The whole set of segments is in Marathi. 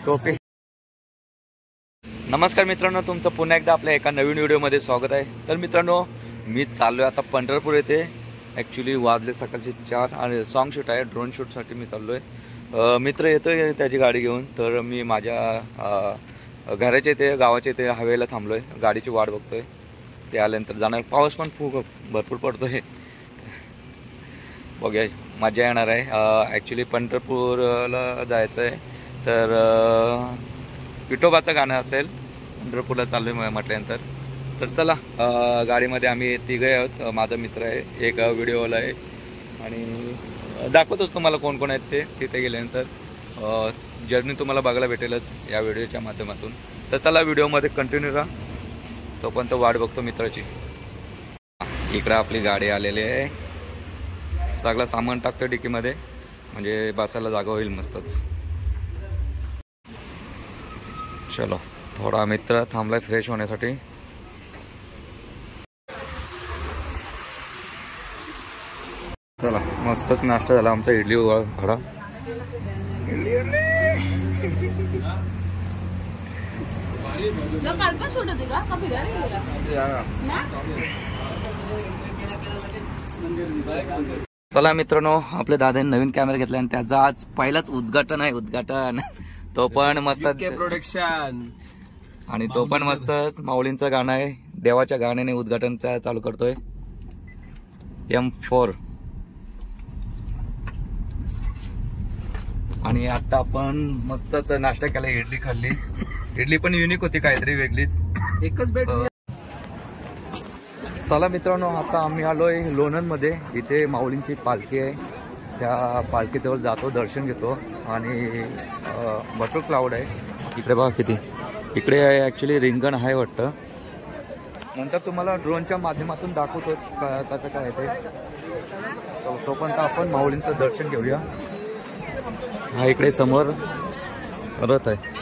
टोपी। नमस्कार मित्रांनो, तुमचं पुन्हा एकदा आपल्या एका नवीन व्हिडिओमध्ये स्वागत आहे। तर मित्रांनो, मी चाललोय आता पंढरपूर येथे। ॲक्च्युली वाजले सकाळचे 4 आणि सॉन्ग शूट आहे, ड्रोन शूटसाठी मी चाललोय। मित्र येतोय त्याची गाडी घेऊन, तर मी माझ्या घराच्या इथे गावाच्या इथे हवेला थांबलोय, गाडीची वाट बघतोय। ते आल्यानंतर जाणार। पाऊस पण खूप भरपूर पडतोय, बघूया मजा येणार आहे। ॲक्च्युली पंढरपूरला जायचं आहे, तर विठोबाचं गाणं असेल, पंढरपूरला चालू आहे म्हटल्यानंतर। तर चला, गाडीमध्ये आम्ही तिघे आहोत, माझा मित्र आहे, एक व्हिडिओला आहे आणि दाखवतोच तुम्हाला कोण कोण आहेत ते तिथे गेल्यानंतर। जर्नी तुम्हाला बघायला भेटेलच या व्हिडिओच्या माध्यमातून। तर चला, व्हिडिओमध्ये कंटिन्यू राहा, तोपर्यंत वाट बघतो मित्राची। इकडं आपली गाडी आलेली आहे, सगळं सामान टाकतो डिकीमध्ये, म्हणजे बसायला जागा होईल मस्तच। चलो, थोडा मित्र थांबलाय फ्रेश होण्यासाठी। चला, मस्तच नाश्ता झाला आमचा, इडली वडा। चला मित्रांनो, आपल्या दादाने नवीन कॅमेरा घेतला आणि त्याचा आज पहिलाच उद्घाटन आहे, उद्घाटन। तो पण मस्त प्रोडक्शन, आणि तो पण मस्तच माऊलींचं गाणं आहे, देवाच्या गाण्याने उद्घाटन चालू करतोय। M4 आणि आता आपण मस्तच नाश्ता केला, इडली खाल्ली। इडली पण युनिक होती, काहीतरी वेगळीच, एकच बेट। चला मित्रांनो, आता आम्ही आलोय लोणंदमध्ये, इथे माऊलींची पालखी आहे, त्या पालखीजवळ जातो, दर्शन घेतो आणि भरपूर क्लाउड आहे इकडे, बघा किती। इकडे ॲक्च्युली रिंगण आहे वाटतं, नंतर तुम्हाला ड्रोनच्या माध्यमातून दाखवतोच कसं काय ते। तोपर्यंत आपण माऊलींचं दर्शन घेऊया। हा इकडे समोर रथ आहे।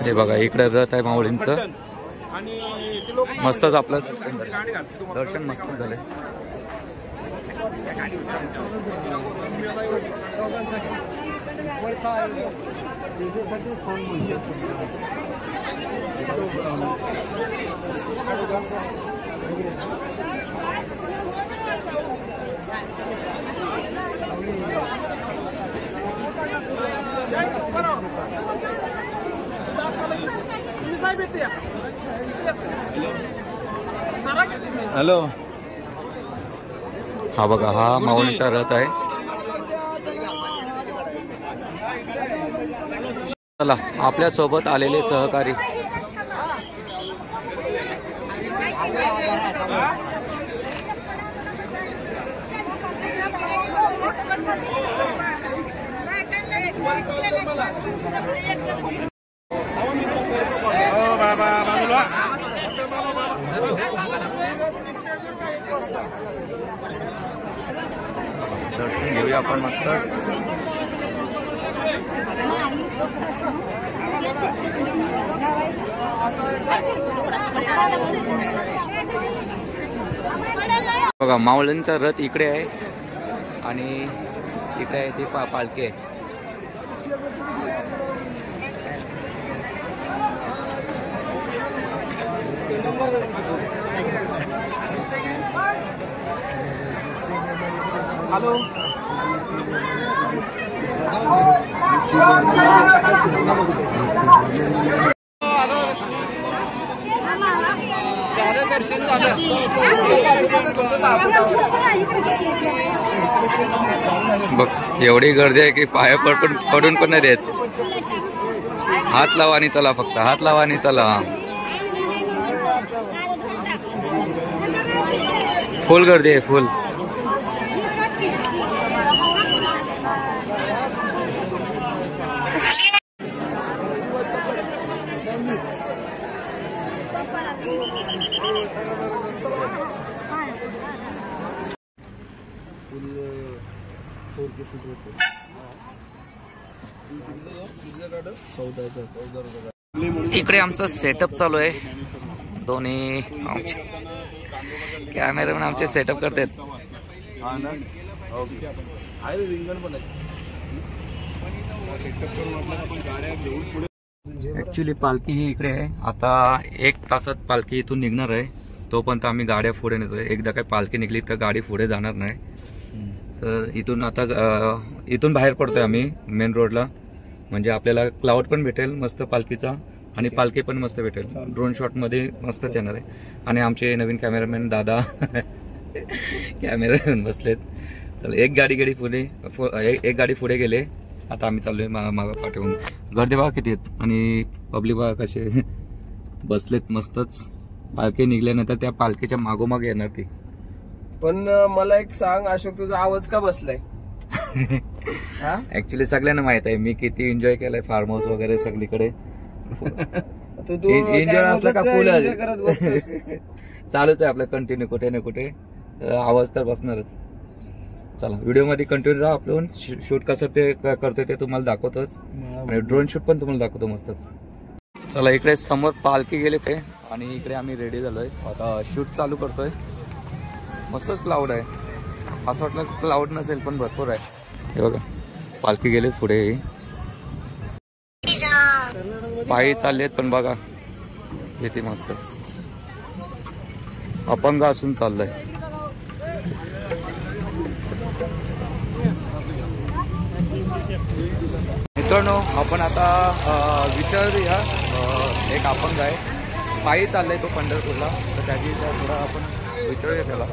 हे बघा, इकडे रथ आहे माऊलींचं, मस्तच आपलं दर्शन मस्त झालंय। हॅलो, हा बघा, हा माऊलींचा रथ आहे। चला, आपल्या सोबत आलेले सहकारी दर्शन घेऊया आपण मस्तच। बघा, माऊलींचा रथ इकडे आहे आणि इकडे आहे ती पालखी आहे। हॅलो, दर्शन झालं। बघ, एवढी गर्दी आहे की पाया पडून पण नाही देत। हात लावा आणि चला, फक्त हात लावा आणि चला। फुल गर्दी आहे, फुल। इकडे आमचा सेटअप चालू आहे. दोन्ही कॅमेरामॅन आमचे सेटअप करतात. ऍक्च्युली पालखी ही इकडे आहे. आता 1 तासात पालखी इथून निघणार आहे. तोपर्यंत आम्ही गाड्या पुढे नेतोय. एकदा काय पालखी निघली तर गाडी पुढे जाणार नाही. तर इथून आता इथून बाहेर पडतोय आम्ही मेन रोडला. म्हणजे आपल्याला क्लाउड पण भेटेल मस्त पालखीचा आणि पालखी पण मस्त भेटेल. ड्रोन शॉट मध्ये मस्तच येणार आहे. आणि आमचे नवीन कॅमेरामॅन दादा कॅमेरामॅन बसलेत. चला एक गाडी पुढे गेले. आता आम्ही चाललोय मागं पाठवून. गर्दी बघा किती आहेत आणि पब्लिक बघा कसे बसलेत मस्तच. पालखी निघल्यानंतर त्या पालखीच्या मागोमाग येणार ती. पण मला एक सांग अशोक, तुझा आवाज का बसलाय? ऍक्च्युली सगळ्यांना माहित आहे मी किती एन्जॉय केलाय फार्म हाऊस वगैरे सगळीकडे. एन्जॉय असला का फुल चालूच आहे आपलं कंटिन्यू कुठे ना कुठे. आवाज तर बसणारच. चला व्हिडिओ मध्ये कंटिन्यू राहा. आपण शूट कसं ते करतोय ते तुम्हाला दाखवतोच आणि ड्रोन शूट पण तुम्हाला दाखवतो मस्तच. चला इकडे समोर पालखी गेली ते आणि इकडे आम्ही रेडी झालोय. आता शूट चालू करतोय. मस्तच क्लाउड आहे. असं वाटलं क्लाउड नसेल पण भरपूर आहे. हे बघा पालखी गेले पुढे. पायी चाललेत पण बघा येते मस्तच. अपंग असून चाललंय. मित्रांनो आपण आता विचारूया. एक अपंग आहे पायी चाललाय तो पंढरपूरला. तर त्याची थोडा आपण विचारूया त्याला.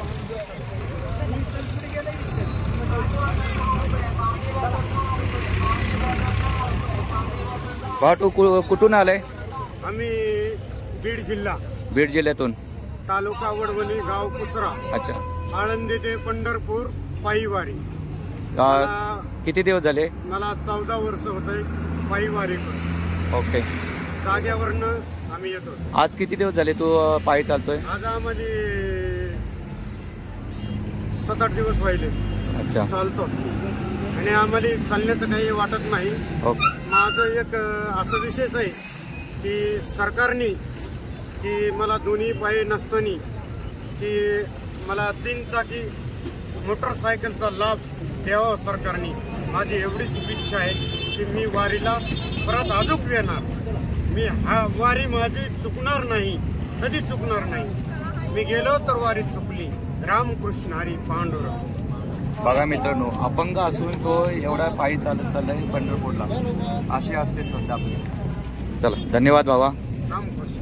बा तू कुठून आलाय? आम्ही बीड जिल्हा. बीड जिल्ह्यातून. तालुका वडवली, गाव कुसरा. अच्छा. आळंदी ते पंढरपूर पायीवारी. किती दिवस झाले? मला 14 वर्ष होतंय पायीवारी. ओके. जाग्यावरनं आम्ही येतो. आज किती दिवस झाले तू पायी चालतोय? आज आम्हाला 7-8 दिवस व्हायले. अच्छा. चालतो आणि आम्हाला चालण्याचं काही वाटत नाही. माझं एक असं विशेष आहे की सरकारने की मला दोन्ही पायी नसताना की मला 3 चाकी मोटरसायकलचा लाभ द्यावा सरकारने. माझी एवढीच इच्छा आहे की मी वारीला परत अजून येणार. मी हा वारी माझी चुकणार नाही, कधी चुकणार नाही. मी गेलो तर वारी चुकली. रामकृष्ण हरी पांडुरंग. बघा मित्रांनो अपंग असून तो एवढा पायी चालत चाललाय पंढरपूरला. अशी असते सध्या आपली. चला धन्यवाद बाबा. रामकृष्ण.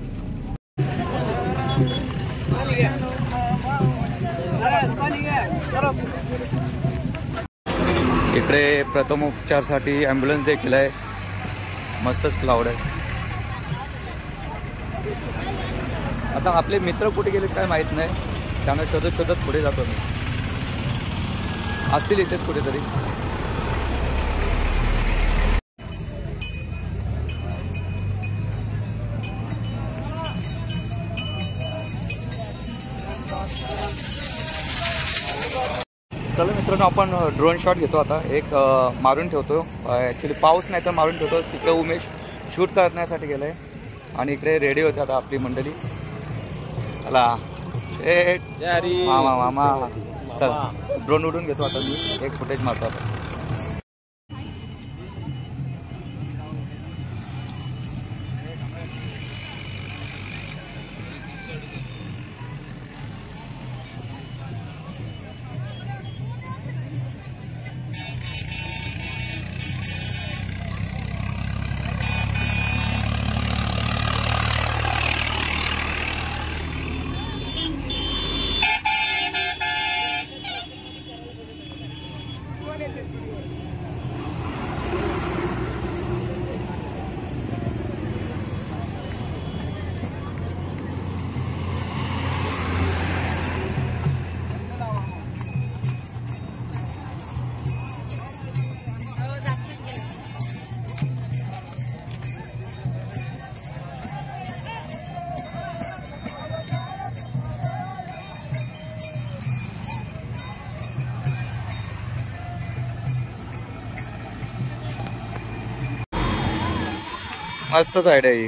इकडे प्रथमोपचारसाठी ॲम्ब्युलन्स देखील आहे. मस्तच क्लाउड आहे. आता आपले मित्र कुठे गेले काय माहित नाही. त्यांना शोधत पुढे जातो मी. असतील इथेच कुठेतरी. चला मित्रांनो आपण ड्रोन शॉट घेतो आता. एक मारून ठेवतो. ॲक्च्युली पाऊस नाही तर मारून ठेवतो. तिकडे उमेश शूट करण्यासाठी गेलाय आणि इकडे रेडी होते आता आपली मंडळी. चला मामा चला ड्रोन उडून घेतो आता मी. एक फुटेज मारतो आता. मस्तच आयडिया ही.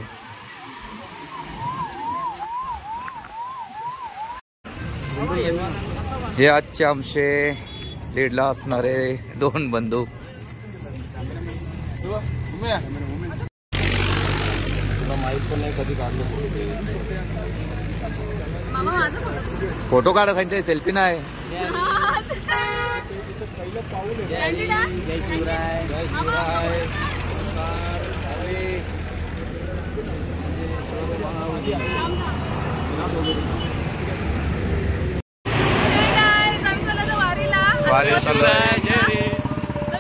हे आजचे आमचे लीडला असणारे 2 बंधू. फोटो काढा त्यांच्या सेल्फी नाही. वारीला चालू आहे.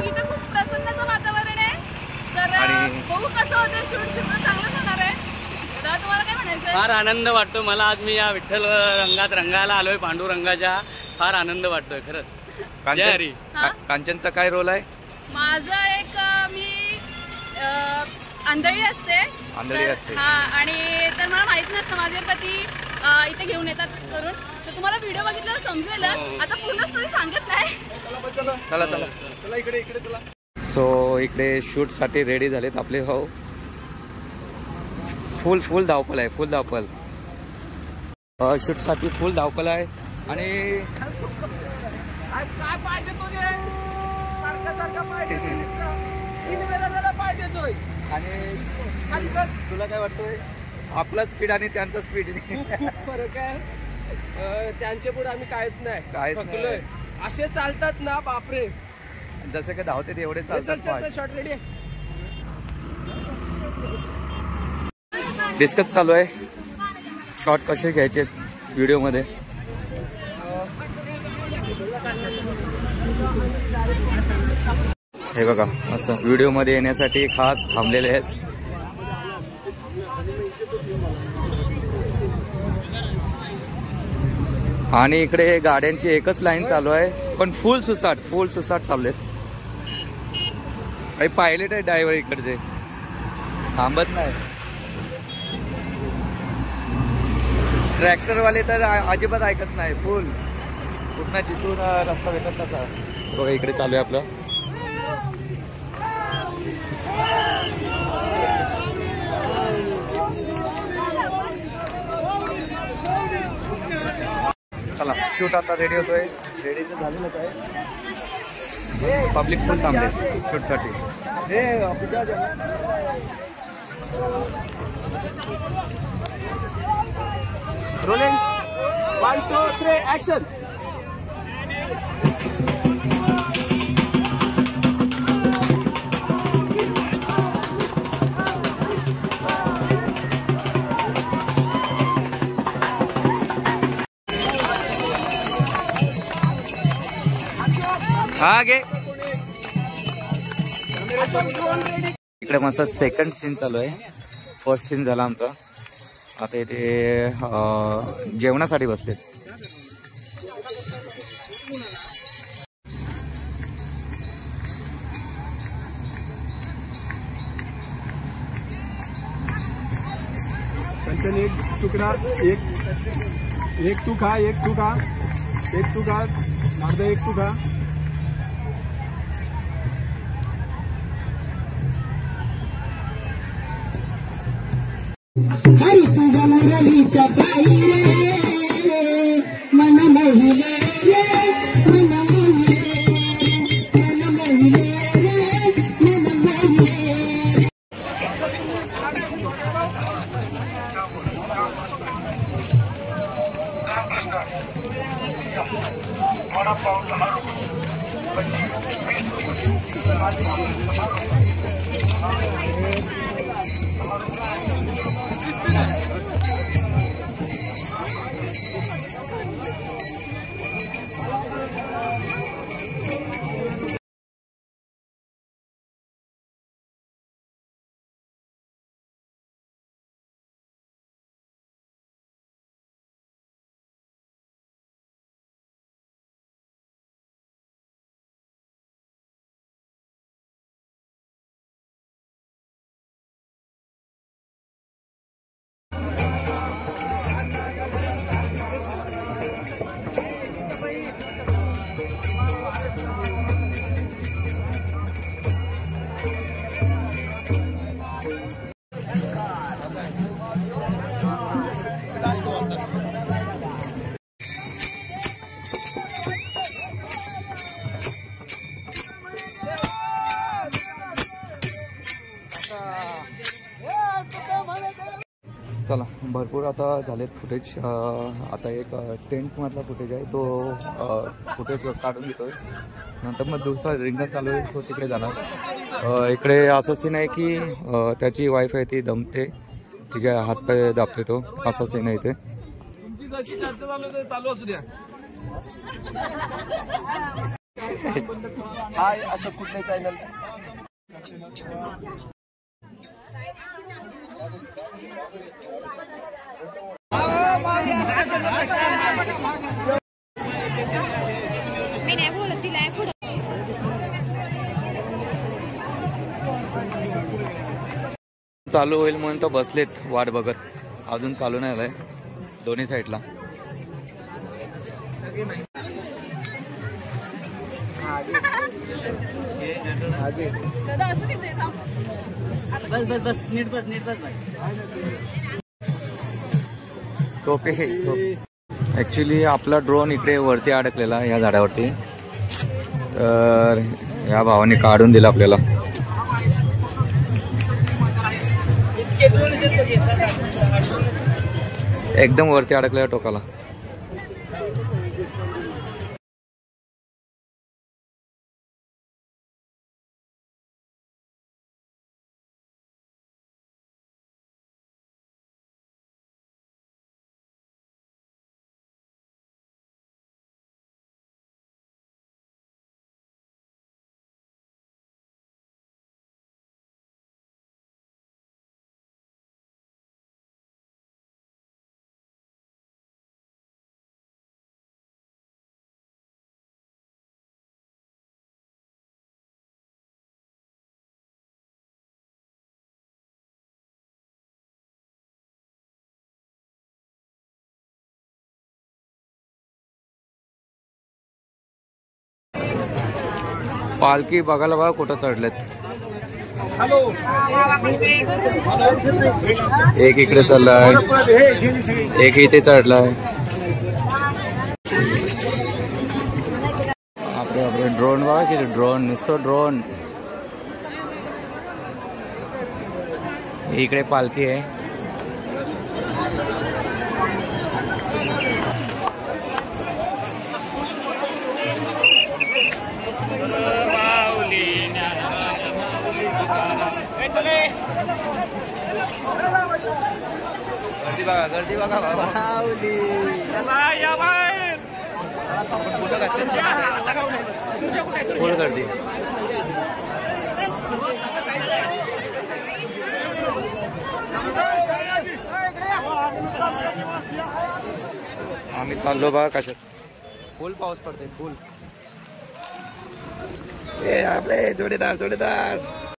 इथे खूप प्रसन्नाचं वातावरण आहे. तर बघू कसं होतं शूट. चांगलंच होणार आहे. तर तुम्हाला काय म्हणायचं? फार आनंद वाटतो मला. आज मी या विठ्ठल रंगात रंगायला आलोय, पांडुरंगाच्या. फार आनंद वाटतोय खरंच. जय हरी. कांचनचा काय रोल आहे? माझं एक मी आंधळी असते. हा, आणि तर मला माहित नसतं माझे पती इथे घेऊन येतात करून. तर तुम्हाला व्हिडिओ बघितल्यावर समजेलच. आता पूर्ण स्टोरी सांगत नाही. चला चला चला इकडे चला. सो इकडे शूट साठी रेडी झालेत आपले भाऊ. फुल धावपल आहे. फुल धावपल शूट साठी. फुल धावपल आहे. आणि तुला काय वाटतंय? आपला स्पीड आणि त्यांचा स्पीड खूप फरक आहे. त्यांच्या पुढे आम्ही काहीच नाही. थकलोय. असे चालतात ना बापरे. जसे काय धावते तेवढे चालतात. Shot ready. डिस्कस चालू आहे. शॉट कसे घ्यायचे व्हिडिओ मध्ये. हे बघा मस्त व्हिडिओ मध्ये येण्यासाठी खास थांबलेले आहेत. आणि इकडे गाड्यांची एकच लाईन चालू आहे. पण फुल सुसाट चाललेत. काही पायलट आहे ड्रायव्हर इकडचे. थांबत नाही. ट्रॅक्टरवाले तर अजिबात ऐकत नाही. फुल कुठला जिथून रस्ता भेटत तसा. बघा इकडे चालू आहे आपलं. चला शूट आता रेडी होतोय. रेडी तर झालेलंच आहे. पब्लिक फुल थांबले शूट साठी. Rolling 1 2 3 action. हा गे. इकडे मस्त सेकंड सीन चालू आहे. फर्स्ट सीन झाला आमचा. आता इथे जेवणासाठी बसले. कंचन एक तुकडा. एक तू खा. अर्धा एक तू खा. हरी तुझ्या मुरलीच्या पायी रे मन मोहिले रे मन मोहिले मन मोहिले रे मन मोहिले. चला भरपूर आता झालेत फुटेज. आता एक टेंटमधला फुटेज आहे तो फुटेज काढून घेतोय. नंतर मग दुसरा रिंगण चालू आहे तो तिकडे जाणार. इकडे असं सीन आहे की त्याची वाईफ आहे ती दमते, तिच्या हातपाय दाबते तो, असा सीन आहे इथे. चालू असू द्या. हाय अशोक कुठले चॅनल. चालू होईल म्हणून तर बसलेत वाट बघत, अजून चालू नाही झालंय दोन्ही साईडला. टोपे ऍक्च्युली आपला ड्रोन इकडे वरती अडकलेला या झाडावरती, तर या भावाने काढून दिला आपल्याला. एकदम वरती अडकलेला टोकाला. पालखी बघायला बघा कुठं चढलेत. एक इकडे चढलाय, एक इथे चढलाय. आपले आपले ड्रोन बघा की ड्रोन नुसतं ड्रोन. इकडे पालखी आहे. गर्दी बघा फुल गर्दी. आम्ही चाललो बघा कशात. फुल पाऊस पडते फुल. आपले जोडीदार जोडीदार